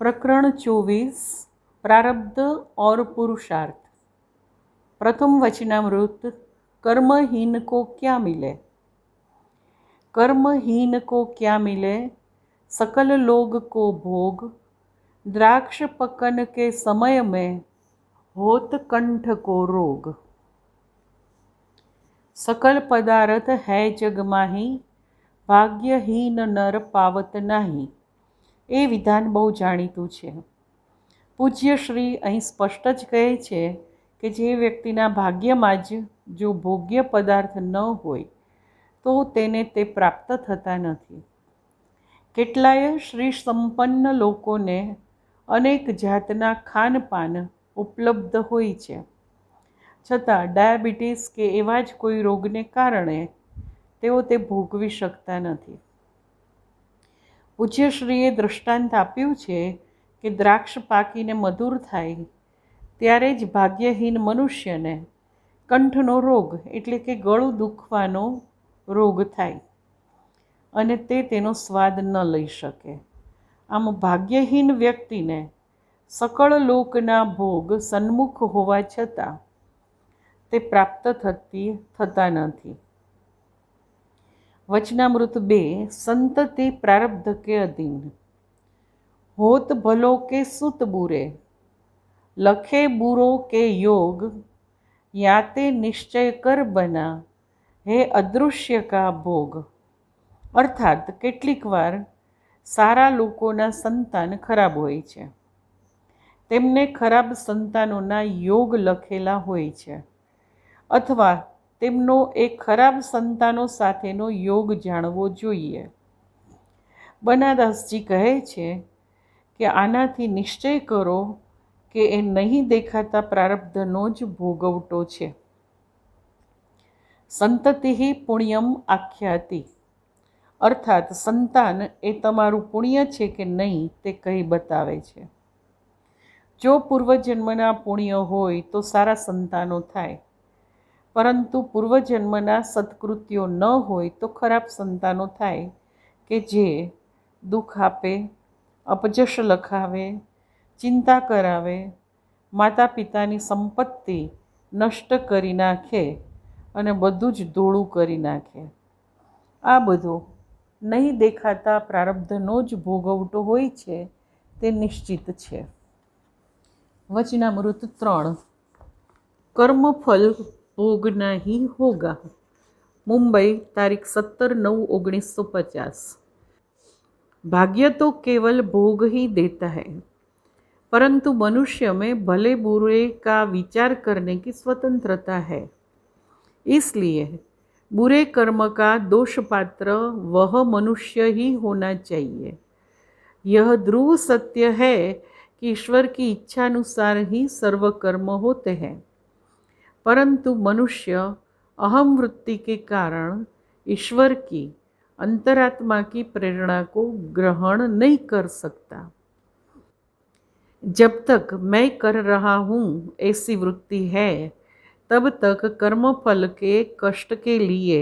प्रकरण 24 प्रारब्ध और पुरुषार्थ। प्रथम वचनामृत। कर्महीन को क्या मिले? कर्महीन को क्या मिले? सकल लोग को भोग, द्राक्ष पकन के समय में होत कंठ को रोग। सकल पदार्थ है जग माही, भाग्यहीन नर पावत नाही। એ વિધાન બહુ જાણીતું છે। પૂજ્ય શ્રી અહીં સ્પષ્ટ જ કહે છે કે જે વ્યક્તિના ભાગ્યમાં જ જો ભોગ્ય પદાર્થ ન હોય તો તેને તે પ્રાપ્ત થતા નથી। કેટલાય શ્રી સંપન્ન લોકોને અનેક જાતના ખાનપાન ઉપલબ્ધ હોય છે, છતાં ડાયાબિટીસ કે એવા જ કોઈ રોગને કારણે તેઓ તે ભોગવી શકતા નથી। પૂજ્યશ્રીએ દૃષ્ટાંત આપ્યું છે કે દ્રાક્ષ પાકીને મધુર થાય ત્યારે જ ભાગ્યહીન મનુષ્યને કંઠનો રોગ એટલે કે ગળું દુખવાનો રોગ થાય અને તે તેનો સ્વાદ ન લઈ શકે। આમ ભાગ્યહીન વ્યક્તિને સકળ લોકના ભોગ સન્મુખ હોવા છતાં તે પ્રાપ્ત થતા નથી। वचनामृत 2 संतति प्रारब्ध के अधीन। होत भलो के सुत बुरे, लखे बुरो के योग, याते निश्चय कर बना हे अदृश्य का भोग। अर्थात કેટલીક વાર સારા લોકોના સંતાન ખરાબ હોય છે, તેમને ખરાબ સંતાનોના યોગ લખેલા હોય છે, અથવા તેમનો એ ખરાબ સંતાનો સાથેનો યોગ જાણવો જોઈએ। બનાદાસજી કહે છે કે આનાથી નિશ્ચય કરો કે એ નહીં દેખાતા પ્રારબ્ધનો જ ભોગવટો છે। સંતતિ પુણ્યમ આખ્યાતિ, અર્થાત સંતાન એ તમારું પુણ્ય છે કે નહીં તે કહી બતાવે છે। જો પૂર્વજન્મના પુણ્ય હોય તો સારા સંતાનો થાય, પરંતુ પૂર્વજન્મના સત્કૃત્યો ન હોય તો ખરાબ સંતાનો થાય કે જે દુઃખ આપે, અપજશ લખાવે, ચિંતા કરાવે, માતા પિતાની સંપત્તિ નષ્ટ કરી નાખે અને બધું જ ધોળું કરી નાખે। આ બધો નહીં દેખાતા પ્રારબ્ધનો જ ભોગવટો હોય છે, તે નિશ્ચિત છે। વચનામૃત 3 કર્મફલ भोगना ही होगा। मुंबई तारीख 17/9/1950। भाग्य तो केवल भोग ही देता है, परंतु मनुष्य में भले बुरे का विचार करने की स्वतंत्रता है। इसलिए बुरे कर्म का दोष पात्र वह मनुष्य ही होना चाहिए। यह ध्रुव सत्य है कि ईश्वर की इच्छानुसार ही सर्व कर्म होते हैं, परंतु मनुष्य अहम वृत्ति के कारण ईश्वर की अंतरात्मा की प्रेरणा को ग्रहण नहीं कर सकता। जब तक मैं कर रहा हूँ ऐसी वृत्ति है, तब तक कर्मफल के कष्ट के लिए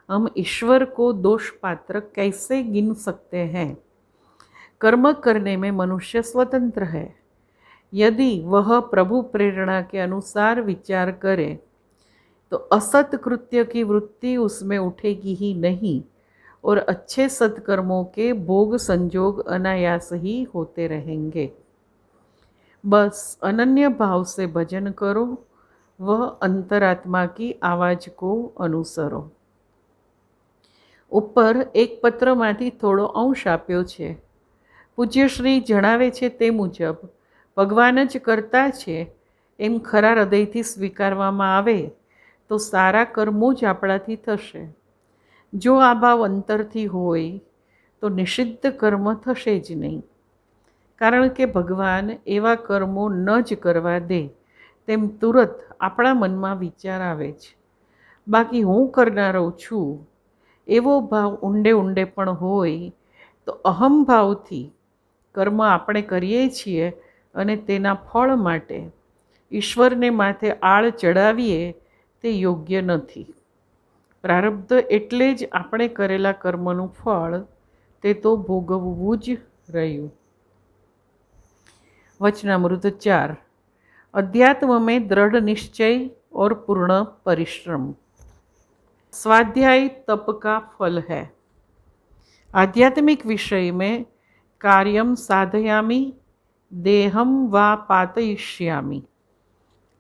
हम ईश्वर को दोष पात्र कैसे गिन सकते हैं? कर्म करने में मनुष्य स्वतंत्र है। यदि वह प्रभु प्रेरणा के अनुसार विचार करे तो असत कृत्य की वृत्ति उसमें उठेगी ही नहीं और अच्छे सत्कर्मों के भोग संजोग अनायास ही होते रहेंगे। बस अनन्य भाव से भजन करो, वह अंतरात्मा की आवाज को अनुसरो। ઉપર એક પત્રમાંથી થોડો અંશ આપ્યો છે। પૂજ્યશ્રી જણાવે છે તે મુજબ ભગવાન જ કરતા છે એમ ખરા હૃદયથી સ્વીકારવામાં આવે તો સારા કર્મો જ આપણાથી થશે। જો આ ભાવ અંતરથી હોય તો નિષિદ્ધ કર્મ થશે જ નહીં, કારણ કે ભગવાન એવા કર્મો ન જ કરવા દે તેમ તુરત આપણા મનમાં વિચાર આવે છે। બાકી હું કરનારો છું એવો ભાવ ઊંડે ઊંડે પણ હોય તો અહમભાવથી કર્મ આપણે કરીએ છીએ અને તેના ફળ માટે ઈશ્વરને માથે આળ ચડાવીએ તે યોગ્ય નથી। પ્રારબ્ધ એટલે જ આપણે કરેલા કર્મનું ફળ, તે તો ભોગવવું જ રહ્યું। वचनामृत 4। अध्यात्म में दृढ़ निश्चय और पूर्ण परिश्रम। स्वाध्याय तप का फल है। आध्यात्मिक विषय में कार्यम साधयामी देहम वा पातयिष्यामी,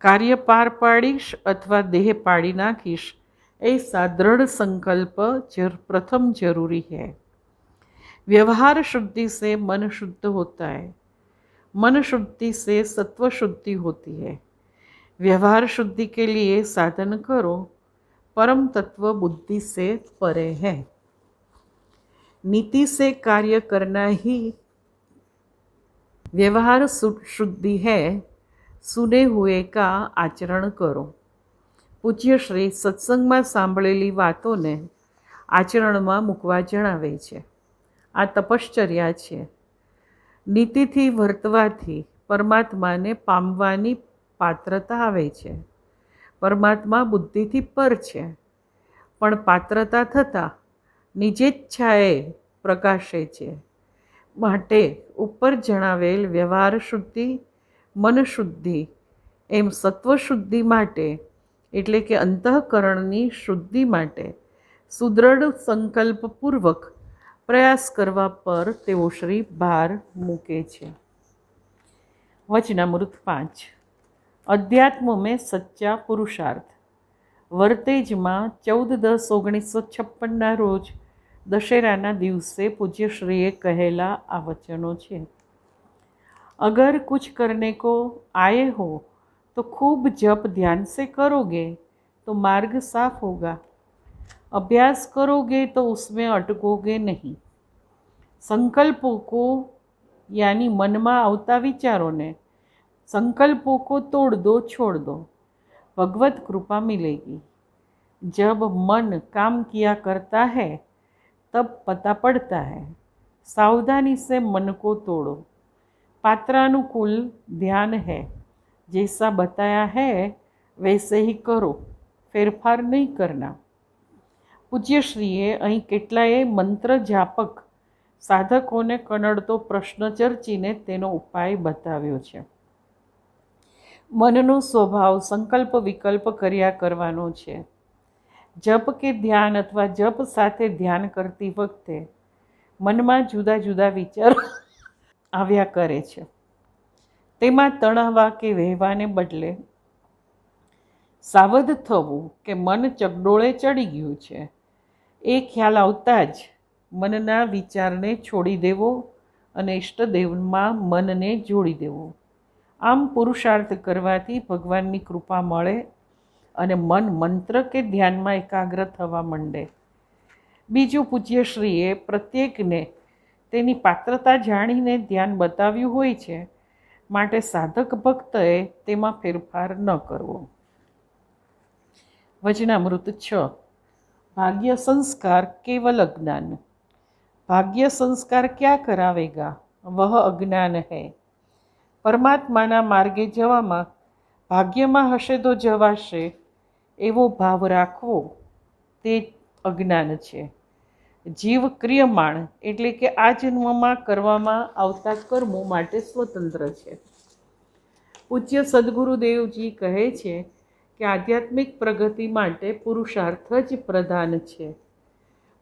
कार्य पार पाड़ीश अथवा देह पाड़ी नाखीश, ऐसा दृढ़ संकल्प प्रथम जरूरी है। व्यवहार शुद्धि से मन शुद्ध होता है, मन शुद्धि से सत्व शुद्धि होती है। व्यवहार शुद्धि के लिए साधन करो, परम तत्व बुद्धि से परे है। नीति से कार्य करना ही व्यवहार शुद्धि है। सुने हुए का आचरण करो। પૂજ્ય શ્રી સત્સંગમાં સાંભળેલી વાતોને આચરણમાં મૂકવા જણાવે છે. આ તપશ્ચર્યા છે. નીતિથી વર્તવાથી પરમાત્માને પામવાની પાત્રતા આવે છે. પરમાત્મા બુદ્ધિથી પર છે, પણ પાત્રતા થતાં નિજેચ્છાએ પ્રકાશે છે. માટે ઉપર જણાવેલ વ્યવહાર શુદ્ધિ, મન શુદ્ધિ એમ સત્વશુદ્ધિ માટે એટલે કે અંતઃકરણની શુદ્ધિ માટે સુદૃઢ સંકલ્પપૂર્વક પ્રયાસ કરવા પર તેઓ શ્રી ભાર મૂકે છે. વચનામૃત 5। અધ્યાત્મ મેં સચ્ચા પુરુષાર્થ। વર્તેજમાં 14-10-1956ના રોજ દશેરાના દિવસે પૂજ્યશ્રીએ કહેલા આ વચનો છે। અગર કુછ કરને કો આए हो तो खूब जप ध्यान से करोगे तो मार्ग साफ होगा। अभ्यास करोगे तो उसमें अटकोगे नहीं। संकल्पों को यानी मन में आवता विचारों ने, संकल्पों को तोड़ दो, छोड़ दो, भगवत कृपा मिलेगी। जब मन काम किया करता है तब पता पड़ता है। सावधानी से मन को तोड़ो। पात्रानुकूल ध्यान है। जैसा बताया है वैसे ही करो, फेरफार नहीं करना। પૂજ્યશ્રીએ અહીં કેટલાય મંત્ર જાપક સાધકોને કનડતો પ્રશ્ન ચર્ચીને તેનો ઉપાય બતાવ્યો છે। મનનો સ્વભાવ સંકલ્પ વિકલ્પ કર્યા કરવાનો છે। જપ કે ધ્યાન અથવા જપ સાથે ધ્યાન કરતી વખતે મનમાં જુદા જુદા વિચાર આવ્યા કરે છે। તેમાં તણાવા કે વહેવાને બદલે સાવધ થવું કે મન ચકડોળે ચડી ગયું છે એ ખ્યાલ આવતા જ મનના વિચારને છોડી દેવો અને ઈષ્ટદેવમાં મનને જોડી દેવું। આમ પુરુષાર્થ કરવાથી ભગવાનની કૃપા મળે અને મન મંત્ર કે ધ્યાનમાં એકાગ્ર થવા માંડે। બીજું, પૂજ્યશ્રીએ પ્રત્યેકને તેની પાત્રતા જાણીને ધ્યાન બતાવ્યું હોય છે, માટે સાધક ભક્તએ તેમાં ફેરફાર ન કરવો। વચનામૃત 6। भाग्य संस्कार केवल अज्ञान। भाग्य संस्कार क्या करावेगा? वह अज्ञान है। परमात्माना मार्गे जवामां भाग्यमां हशे तो जवाशे एवो भाव राखवो ते अज्ञान छे। जीव क्रियमाण एटले के आ जन्ममां करवामां आवता कर्मो माटे स्वतंत्र छे। पूज्य सद्गुरुदेवजी कहे छे कि आध्यात्मिक प्रगति माटे पुरुषार्थ ज प्रधान छे।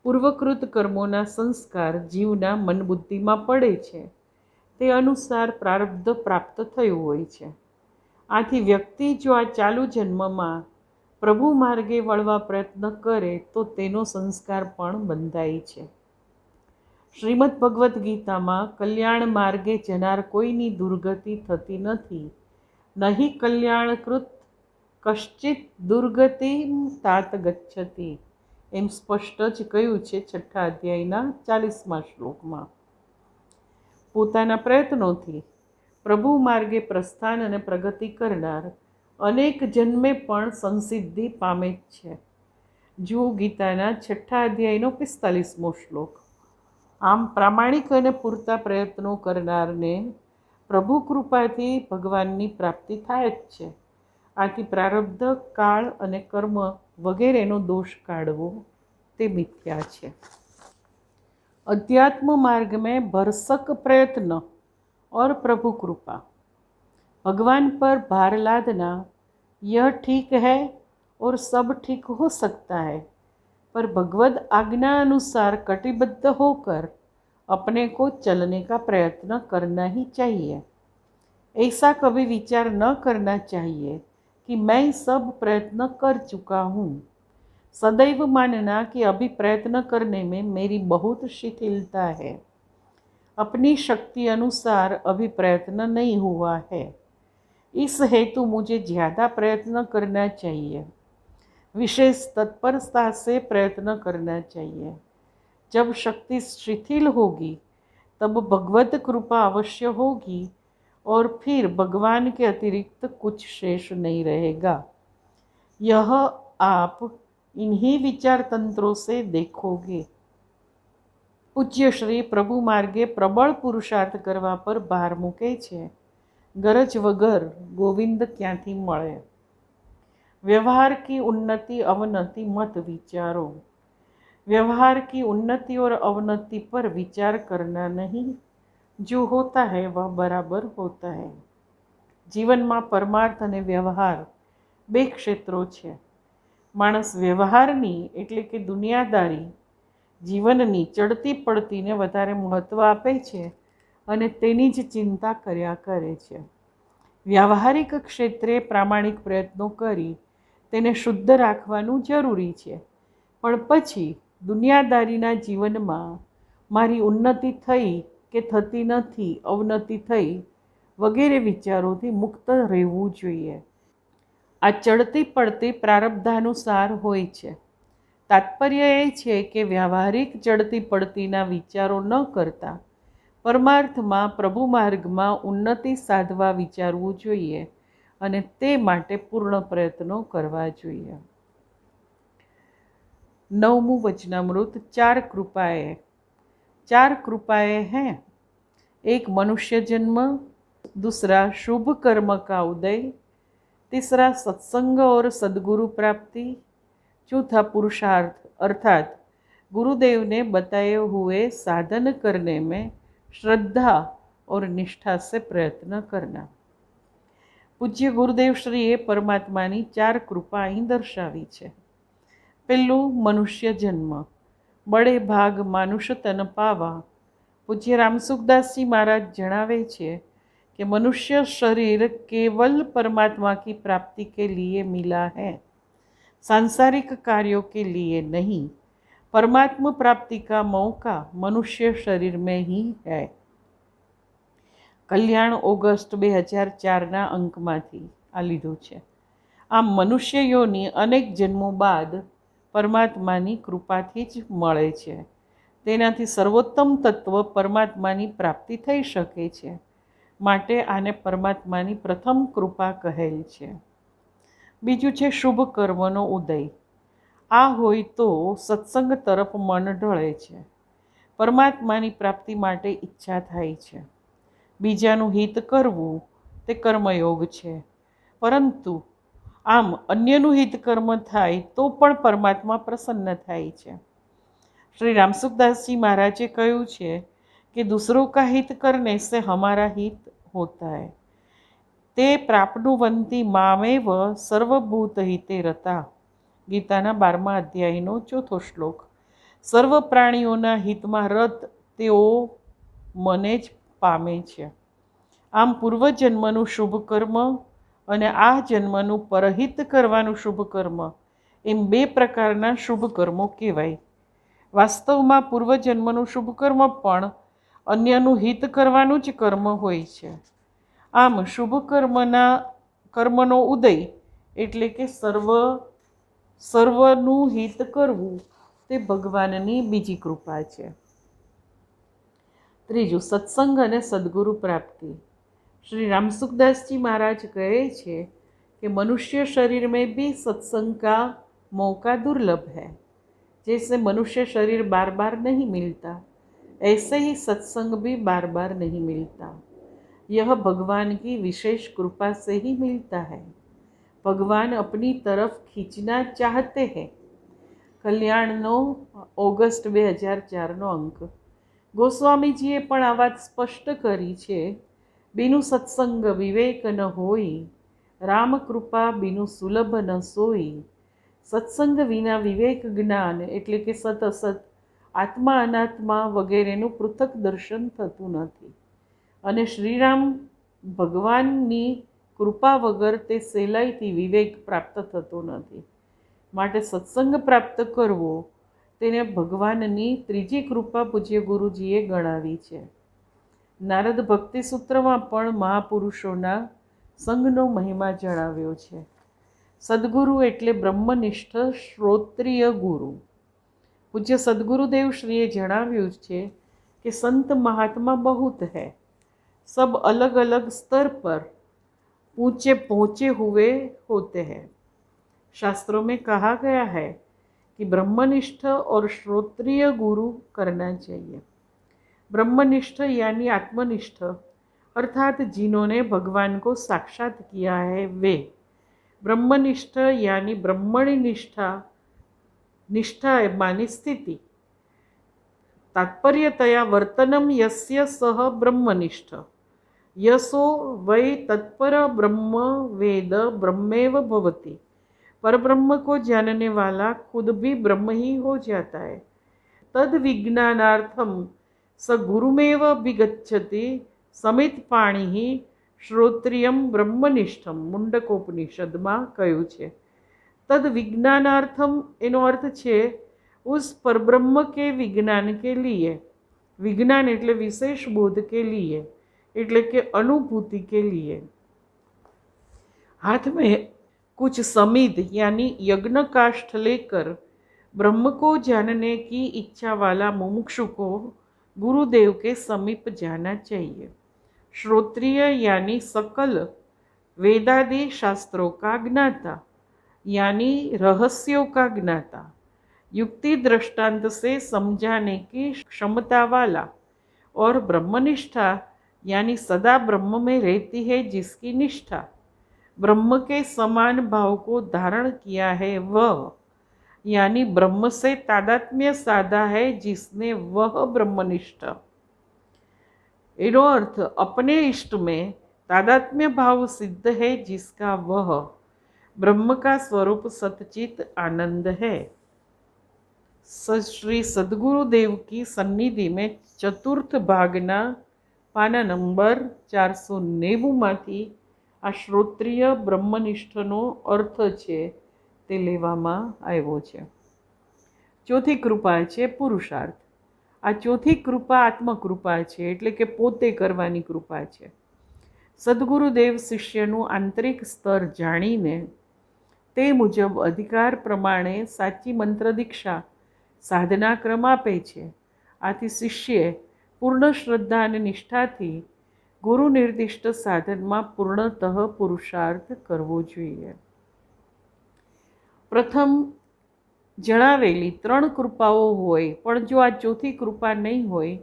पूर्वकृत कर्मोना संस्कार जीवना मन बुद्धिमां पड़े छे, ते अनुसार प्रारब्ध प्राप्त थयुं होय छे। आथी व्यक्ति जो आ चालू जन्ममां प्रभु मार्गे वळवा प्रयत्न करे तो तेनो संस्कार पण बंधाय छे। श्रीमद् भगवत गीतामां कल्याण मार्गे जनार कोईनी दुर्गति थती नथी, नहि कल्याणकृत कश्चित दुर्गतिं तात गच्छति एम स्पष्ट ज कह्युं छे 6ठा अध्यायना 40मा श्लोकमां। पोताना प्रयत्नोथी प्रभु मार्गे प्रस्थान अने प्रगति करनार अनेक जन्मे पण संसिद्धि पामे छे। जुओ गीताना 6ठा अध्यायनो 45मो श्लोक। आम प्रामाणिक अने पूरता प्रयत्नो करनारने प्रभु कृपाथी भगवाननी प्राप्ति थाय ज छे। आथी प्रारब्ध काळ अने कर्म वगैरेनो दोष काढवो ते मिथ्या छे। अध्यात्म मार्ग में भरसक प्रयत्न और प्रभु कृपा भगवान पर भार लादना, यह ठीक है और सब ठीक हो सकता है, पर भगवद आज्ञा अनुसार कटिबद्ध होकर अपने को चलने का प्रयत्न करना ही चाहिए। ऐसा कभी विचार न करना चाहिए कि मैं सब प्रयत्न कर चुका हूँ। सदैव मानना कि अभी प्रयत्न करने में मेरी बहुत शिथिलता है, अपनी शक्ति अनुसार अभी प्रयत्न नहीं हुआ है, इस हेतु मुझे ज़्यादा प्रयत्न करना चाहिए, विशेष तत्परता से प्रयत्न करना चाहिए। जब शक्ति शिथिल होगी तब भगवत कृपा अवश्य होगी और फिर भगवान के अतिरिक्त कुछ शेष नहीं रहेगा। यह आप इन्हीं विचार तंत्रों से देखोगे। પૂજ્ય શ્રી પ્રભુ માર્ગે પ્રબળ પુરુષાર્થ કરવા પર ભાર મૂકે છે। ગરજ વગર ગોવિંદ ક્યાંથી મળે। व्यवहार की उन्नति अवनति मत विचारो। व्यवहार की उन्नति और अवनति पर विचार करना नहीं, जो होता है वह बराबर होता है। जीवन में परमार्थ अने व्यवहार बे क्षेत्रों छे। माणस व्यवहारनी एटले के दुनियादारी जीवननी चढ़ती पड़ती ने वधारे महत्व आपे छे अने तेनी ज चिंता कर्या करे छे। व्यावहारिक क्षेत्रे प्रामाणिक प्रयत्नों करी तेने शुद्ध राखवानुं जरूरी छे, पण पछी दुनियादारीना जीवनमां मारी उन्नति थई के थती नथी, अवनति थई वगैरे विचारोथी मुक्त रहेवुं जोईए। आ चढ़ती पड़ती प्रारब्धानुसार होय छे। तात्पर्य ए छे के व्यावहारिक चढ़ती पड़तीना विचारो न करता परमार्थमां प्रभु मार्गमां उन्नति साधवा विचारवुं जोईए अने ते माटे पूर्ण प्रयत्नो करवा जोईए। 9मुं वचनामृत 4 कृपाएं। 4 कृपाएं हैं। एक मनुष्य जन्म, दूसरा शुभ कर्म का उदय, तीसरा सत्संग और सद्गुरु प्राप्ति, चौथा पुरुषार्थ अर्थात गुरुदेव ने बताए हुए साधन करने में श्रद्धा और निष्ठा से प्रयत्न करना। पूज्य गुरुदेव श्रीए परमात्मानी 4 कृपा अहीं दर्शावी छे। पहेलुं मनुष्य जन्म, बड़े भाग मानुष तन पावा। पूज्य रामसुखदास जी महाराज जणावे छे कि मनुष्य शरीर केवल परमात्मा की प्राप्ति के लिए मिला है, सांसारिक कार्यों के लिए नहीं। परमात्मा प्राप्ति का मौका मनुष्य शरीर में ही है। कल्याण ऑगस्ट 2004 ना अंकमांथी आ लीधुं छे। आम मनुष्य योनि अनेक जन्मों बाद परमात्मानी कृपाथी ज मळे छे। तेनाथी सर्वोत्तम तत्व परमात्मानी प्राप्ति थई शके छे, माटे आने परमात्मानी प्रथम कृपा कहेल छे। बीजू छे शुभ कर्मनो उदय। आ होय तो सत्संग तरफ मन ढळे छे, परमात्मानी प्राप्ति माटे इच्छा थाय छे। बीजानुं हित करवुं ते कर्मयोग छे, परंतु आम अन्यनुं हित कर्म थाय तो पण परमात्मा प्रसन्न थाय छे। श्री रामसुखदास जी महाराजे कह्युं छे कि दूसरों का हित करने से हमारा हित होता है। ते प्राप्नुवन्ति मामेव सर्वभूत हिते रता। गीताना 12मा अध्यायनो 4थो श्लोक। सर्व प्राणीओना हितमां रत तेओ मने ज पामे छे। आम पूर्वजन्मनुं शुभ कर्म अने आ जन्मनुं परहित करवानुं शुभ कर्म एम 2 प्रकारना शुभ कर्मो कहेवाय। वास्तवमां पूर्वजन्मनुं शुभ कर्म पण अन्यनुं हित करवानुं ज कर्म होय छे। आम शुभ कर्मनो उदय एटले के सर्वનું हित करवुं ते भगवाननी बीजी कृपा छे। त्रीजું सत्संग अने सद्गुरु प्राप्ति। श्री रामसुखदास जी महाराज कहे छे कि मनुष्य शरीर में भी सत्संग का मौका दुर्लभ है। जैसे मनुष्य शरीर बार बार नहीं मिलता, ऐसे ही सत्संग भी बार बार नहीं मिलता। यह भगवान की विशेष कृपा से ही मिलता है। भगवान अपनी तरफ खींचना चाहते हैं। कल्याणनो ऑगस्ट 2004 नो अंक। गोस्वामीजीए पण आ वात स्पष्ट करी छे। બીનું સત્સંગ વિવેક ન હોય, રામ કૃપા બીનું સુલભ ન સોઈ. સત્સંગ વિના વિવેક જ્ઞાન એટલે કે સત અસત, આત્મા અનાત્મા વગેરેનું પૃથક દર્શન થતું નથી. અને શ્રીરામ ભગવાનની કૃપા વગર તે સહેલાઈથી વિવેક પ્રાપ્ત થતો નથી. માટે સત્સંગ પ્રાપ્ત કરવો તેને ભગવાનની ત્રીજી કૃપા પૂજ્ય ગુરુજીએ ગણાવી છે. નારદ ભક્તિ સૂત્રમાં પણ મહાપુરુષોના સંઘનો મહિમા જણાવ્યો છે. સદગુરુ એટલે બ્રહ્મનિષ્ઠ શ્રોત્રિય ગુરુ. પૂજ્ય સદગુરુદેવ શ્રીએ જણાવ્યું છે કે સંત મહાત્મા બહુત है, सब अलग अलग स्तर पर ऊंचे पहुंचे हुए होते हैं. शास्त्रों में कहा गया है कि ब्रह्मनिष्ठ और श्रोत्रिय गुरु करना चाहिए. ब्रह्मनिष्ठ यानी आत्मनिष्ठ, अर्थात जिन्होंने भगवान को साक्षात किया है वे. ब्रह्मनिष्ठ यानी ब्रह्मणि निष्ठा मानी स्थिति. तात्पर्यतया वर्तनम यस्य सह ब्रह्मनिष्ठ, यशो वै तत्पर ब्रह्म वेद ब्रह्मेव भवति. परब्रह्म को जानने वाला खुद भी ब्रह्म ही हो जाता है. तद विज्ञानार्थम स गुरुमेव अभिगच्छति. समित पाणी ही श्रोत्रियम ब्रह्मनिष्ठम मुंडकोपनिषदમાં કહ્યું છે. तद विज्ञानार्थम એનો અર્થ છે उस परब्रह्म के विज्ञान के लिए. विज्ञान એટલે विशेष बोध के लिए, એટલે કે अनुभूति के लिए. हाथ में कुछ समिध यानी यज्ञ काष्ठ लेकर ब्रह्म को जानने की इच्छा वाला मुमुक्षु को गुरुदेव के समीप जाना चाहिए. श्रोत्रिय यानी सकल वेदादि शास्त्रों का ज्ञाता, यानी रहस्यों का ज्ञाता, युक्ति दृष्टांत से समझाने की क्षमता वाला, और ब्रह्मनिष्ठा यानी सदा ब्रह्म में रहती है जिसकी निष्ठा ब्रह्म के समान भाव को धारण किया है वह, यानी ब्रह्म से तादात्म्य साधा है जिसने वह ब्रह्मनिष्ठ. एनो अर्थ अपने इष्ट में तादात्म्य भाव सिद्ध है जिसका वह ब्रह्म का स्वरूप सतचित आनंद है. श्री सद्गुरुदेव की सन्निधि में चतुर्थ भागना पाना नंबर 490 આ શ્રોત્રિય બ્રહ્મનિષ્ઠનો અર્થ છે તે લેવામાં આવ્યો છે. ચોથી કૃપા છે પુરુષાર્થ. આ ચોથી કૃપા આત્મકૃપા છે, એટલે કે પોતે કરવાની કૃપા છે. સદ્ગુરુદેવ શિષ્યનું આંતરિક સ્તર જાણીને તે મુજબ અધિકાર પ્રમાણે સાચી મંત્ર દીક્ષા સાધના ક્રમ આપે છે. આથી શિષ્યે પૂર્ણ શ્રદ્ધા અને નિષ્ઠાથી ગુરુ નિર્દિષ્ટ સાધનમાં પૂર્ણતઃ પુરુષાર્થ કરવો જોઈએ. પ્રથમ જણાવેલી 3 કૃપાઓ હોય પણ જો આ ચોથી કૃપા નહીં હોય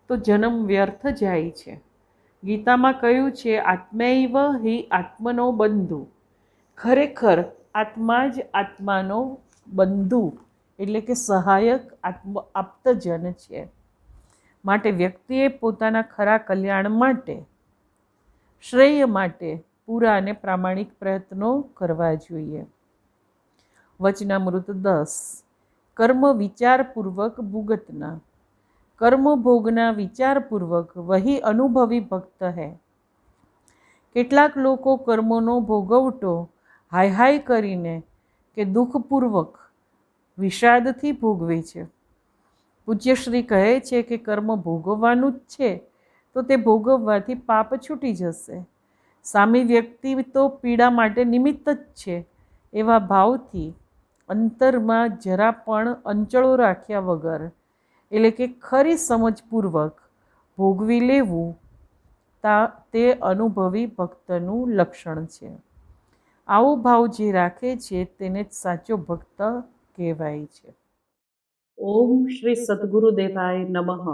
તો જન્મ વ્યર્થ જાય છે. ગીતામાં કહ્યું છે આત્મૈવ હિ આત્મનો બંધુ. ખરેખર આત્મા જ આત્માનો બંધુ એટલે કે સહાયક આપ્તજન છે. માટે વ્યક્તિએ પોતાના ખરા કલ્યાણ માટે, શ્રેય માટે પૂરા અને પ્રામાણિક પ્રયત્નો કરવા જોઈએ. વચનામૃત 10. કર્મ વિચારપૂર્વક ભુગતના. કર્મ ભોગના વિચારપૂર્વક વહી અનુભવી ભક્ત હૈ. કેટલાક લોકો કર્મોનો ભોગવટો હાય હાય કરીને કે દુઃખપૂર્વક વિષાદથી ભોગવે છે. પૂજ્યશ્રી કહે છે કે કર્મ ભોગવવાનું જ છે તો તે ભોગવવાથી પાપ છૂટી જશે. સામી વ્યક્તિ તો પીડા માટે નિમિત્ત જ છે એવા ભાવથી અંતરમાં જરા પણ અંચળો રાખ્યા વગર, એટલે કે ખરી સમજપૂર્વક ભોગવી લેવું તે અનુભવી ભક્તનું લક્ષણ છે. આવો ભાવ જે રાખે છે તેને જ સાચો ભક્ત કહેવાય છે. ઓમ શ્રી સદ્ગુરુદેવાય નમઃ.